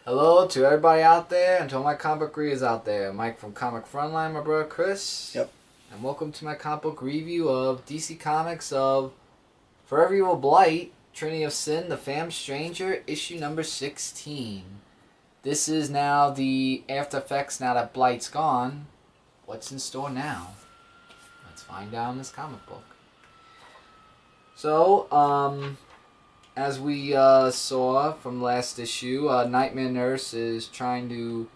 Hello to everybody out there and to all my comic book readers out there. Mike from Comic Frontline, my brother Chris. Yep. And welcome to my comic book review of DC Comics of Forever You Will Blight, Trinity of Sin, The Fam Stranger, issue number 16. This is now the after effects now that Blight's gone. What's in store now? Let's find out in this comic book. So, as we saw from last issue, Nightmare Nurse is trying to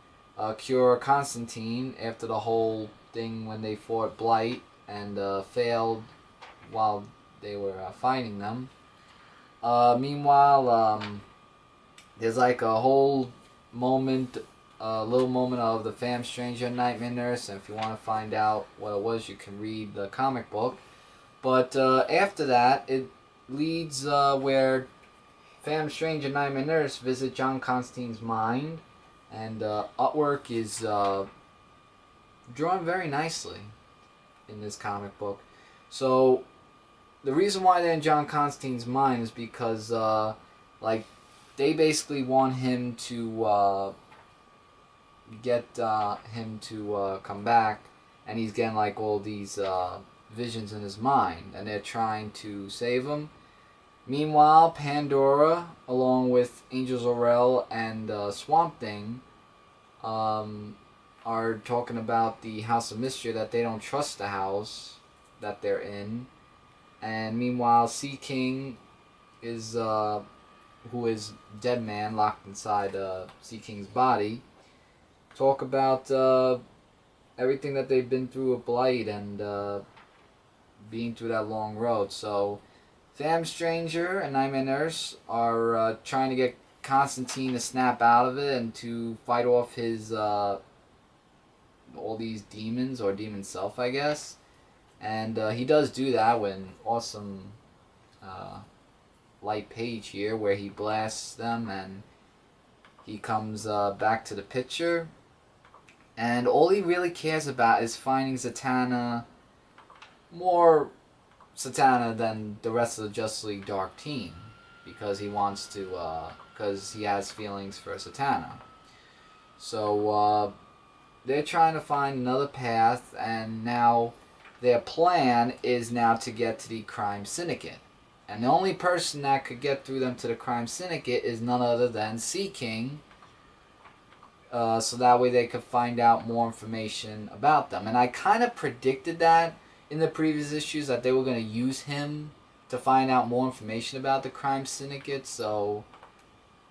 cure Constantine after the whole thing when they fought Blight and failed while they were fighting them. Meanwhile, there's like a whole moment, a little moment of the Fam Stranger and Nightmare Nurse, and if you want to find out what it was, you can read the comic book. But after that, it leads where Fam Strange and Nightmare Nurse visit John Constantine's mind, and artwork is drawn very nicely in this comic book. So the reason why they're in John Constantine's mind is because like they basically want him to get him to come back, and he's getting like all these visions in his mind, and they're trying to save him. Meanwhile, Pandora, along with Angel Zorel and Swamp Thing, are talking about the House of Mystery, that they don't trust the house that they're in. And meanwhile, Sea King is, who is Dead Man locked inside Sea King's body, talk about everything that they've been through with Blight and being through that long road. So Fam Stranger and Nightmare Nurse are trying to get Constantine to snap out of it and to fight off his all these demons, or demon self, I guess. And he does do that with an awesome light page here where he blasts them and he comes back to the picture. And all he really cares about is finding Zatanna, more Zatanna than the rest of the Justice League Dark team, because he wants to, because he has feelings for Zatanna. So they're trying to find another path, and now their plan is now to get to the Crime Syndicate. And the only person that could get through them to the Crime Syndicate is none other than Sea King, so that way they could find out more information about them. And I kind of predicted that in the previous issues, that they were going to use him to find out more information about the Crime Syndicate, so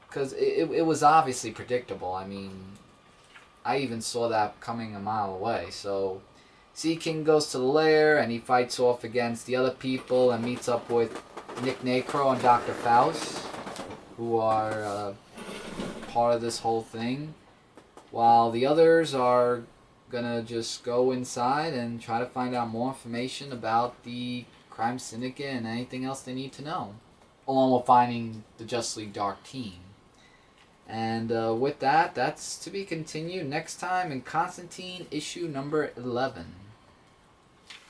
because it was obviously predictable. I mean, I even saw that coming a mile away. So Sea King goes to the lair and he fights off against the other people and meets up with Nick Nacro and Dr. Faust, who are part of this whole thing, while the others are gonna just go inside and try to find out more information about the Crime Syndicate and anything else they need to know, along with finding the Justice League Dark team. And with that, that's to be continued next time in Constantine issue number 11.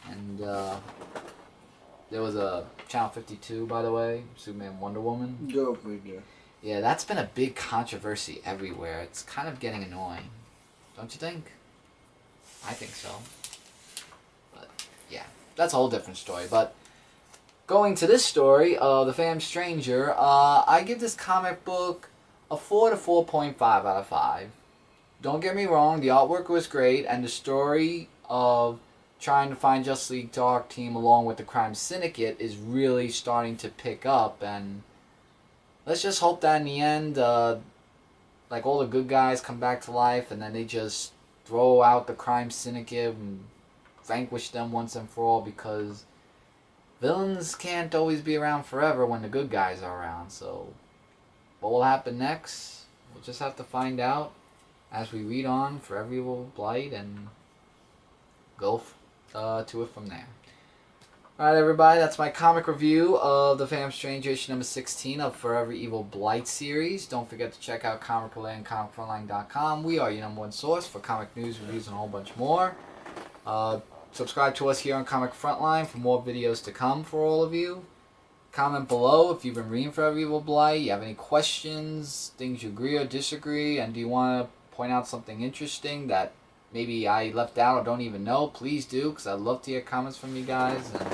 And there was a Channel 52, by the way, Superman Wonder Woman. Go figure. Yeah, that's been a big controversy everywhere. It's kind of getting annoying, don't you think? I think so. But yeah, that's a whole different story. But going to this story, The Fam Stranger, I give this comic book a 4 to 4.5 out of 5. Don't get me wrong, the artwork was great, and the story of trying to find Justice League Dark Team along with the Crime Syndicate is really starting to pick up, and let's just hope that in the end, like, all the good guys come back to life, and then they just throw out the Crime Syndicate and vanquish them once and for all, because villains can't always be around forever when the good guys are around. So what will happen next? We'll just have to find out as we read on Forever You Will Blight and go to it from there. Alright, everybody, that's my comic review of The Fam Stranger issue number 16 of Forever Evil Blight series. Don't forget to check out Comic Relay and ComicFrontline.com. We are your #1 source for comic news, reviews, and a whole bunch more. Subscribe to us here on Comic Frontline for more videos to come for all of you. Comment below if you've been reading Forever Evil Blight. You have any questions, things you agree or disagree, and do you want to point out something interesting that maybe I left out or don't even know? Please do, because I'd love to hear comments from you guys, and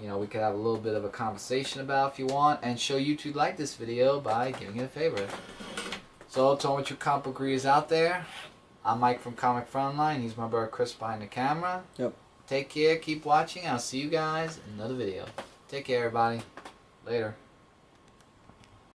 you know, we could have a little bit of a conversation about if you want, and show YouTube you like this video by giving it a favorite. So, to all you comic book readers out there, I'm Mike from Comic Frontline. He's my brother Chris behind the camera. Yep. Take care, keep watching. I'll see you guys in another video. Take care, everybody. Later.